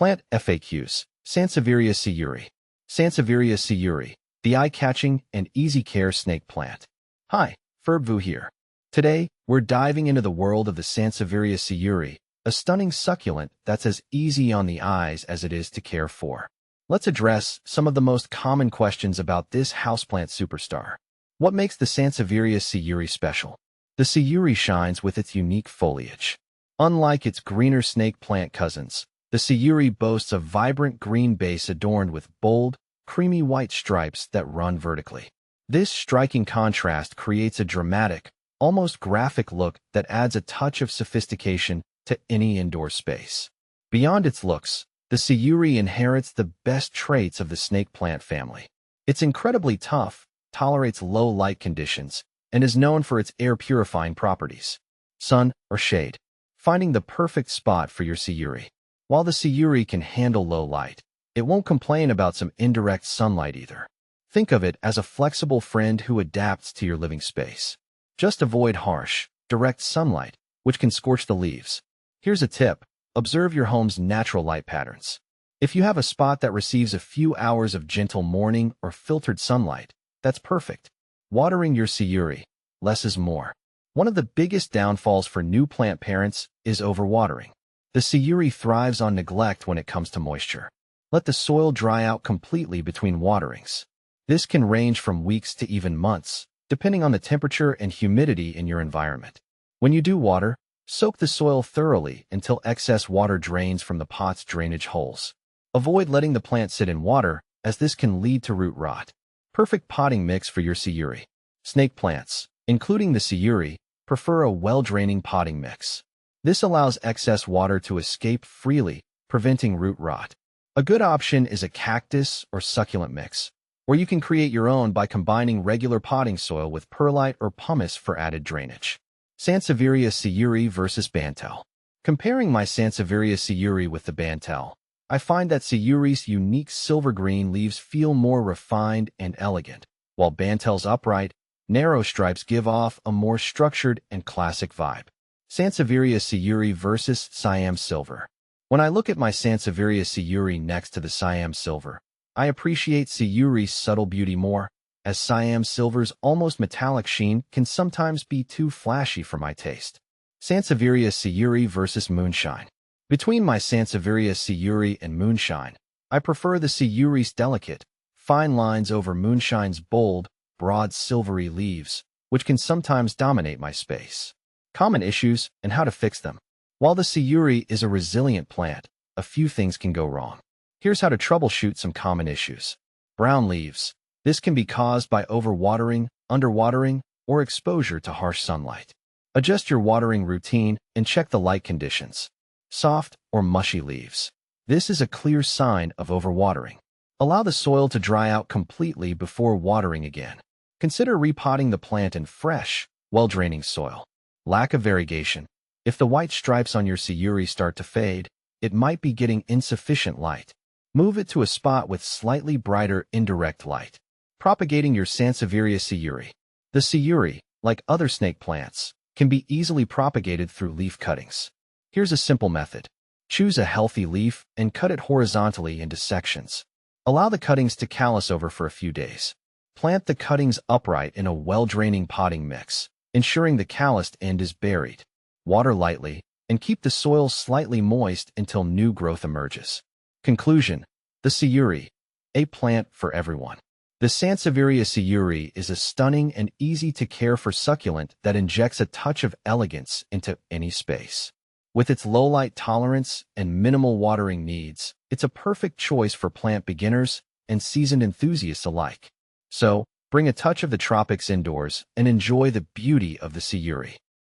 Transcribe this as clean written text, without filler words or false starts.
Plant FAQs. Sansevieria Sayuri. Sansevieria Sayuri, the eye-catching and easy-care snake plant. Hi, Ferbvu here. Today, we're diving into the world of the Sansevieria Sayuri, a stunning succulent that's as easy on the eyes as it is to care for. Let's address some of the most common questions about this houseplant superstar. What makes the Sansevieria Sayuri special? The Sayuri shines with its unique foliage. Unlike its greener snake plant cousins, the Sayuri boasts a vibrant green base adorned with bold, creamy white stripes that run vertically. This striking contrast creates a dramatic, almost graphic look that adds a touch of sophistication to any indoor space. Beyond its looks, the Sayuri inherits the best traits of the snake plant family. It's incredibly tough, tolerates low light conditions, and is known for its air-purifying properties. Sun or shade. Finding the perfect spot for your Sayuri. While the Sayuri can handle low light, it won't complain about some indirect sunlight either. Think of it as a flexible friend who adapts to your living space. Just avoid harsh, direct sunlight, which can scorch the leaves. Here's a tip. Observe your home's natural light patterns. If you have a spot that receives a few hours of gentle morning or filtered sunlight, that's perfect. Watering your Sayuri. Less is more. One of the biggest downfalls for new plant parents is overwatering. The Sayuri thrives on neglect when it comes to moisture. Let the soil dry out completely between waterings. This can range from weeks to even months, depending on the temperature and humidity in your environment. When you do water, soak the soil thoroughly until excess water drains from the pot's drainage holes. Avoid letting the plant sit in water, as this can lead to root rot. Perfect potting mix for your Sayuri. Snake plants, including the Sayuri, prefer a well-draining potting mix. This allows excess water to escape freely, preventing root rot. A good option is a cactus or succulent mix, or you can create your own by combining regular potting soil with perlite or pumice for added drainage. Sansevieria Sayuri versus Bantel. Comparing my Sansevieria Sayuri with the Bantel, I find that Sayuri's unique silver-green leaves feel more refined and elegant, while Bantel's upright, narrow stripes give off a more structured and classic vibe. Sansevieria Sayuri versus Siam Silver. When I look at my Sansevieria Sayuri next to the Siam Silver, I appreciate Sayuri's subtle beauty more, as Siam Silver's almost metallic sheen can sometimes be too flashy for my taste. Sansevieria Sayuri versus Moonshine. Between my Sansevieria Sayuri and Moonshine, I prefer the Sayuri's delicate, fine lines over Moonshine's bold, broad silvery leaves, which can sometimes dominate my space. Common issues and how to fix them. While the Sayuri is a resilient plant, a few things can go wrong. Here's how to troubleshoot some common issues. Brown leaves. This can be caused by overwatering, underwatering, or exposure to harsh sunlight. Adjust your watering routine and check the light conditions. Soft or mushy leaves. This is a clear sign of overwatering. Allow the soil to dry out completely before watering again. Consider repotting the plant in fresh, well-draining soil. Lack of variegation. If the white stripes on your Sayuri start to fade, it might be getting insufficient light. Move it to a spot with slightly brighter indirect light. Propagating your Sansevieria Sayuri. The Sayuri, like other snake plants, can be easily propagated through leaf cuttings. Here's a simple method. Choose a healthy leaf and cut it horizontally into sections. Allow the cuttings to callus over for a few days. Plant the cuttings upright in a well-draining potting mix, ensuring the calloused end is buried. Water lightly, and keep the soil slightly moist until new growth emerges. Conclusion. The Sayuri, a plant for everyone. The Sansevieria Sayuri is a stunning and easy-to-care-for succulent that injects a touch of elegance into any space. With its low light tolerance and minimal watering needs, it's a perfect choice for plant beginners and seasoned enthusiasts alike. So, bring a touch of the tropics indoors and enjoy the beauty of the Sayuri.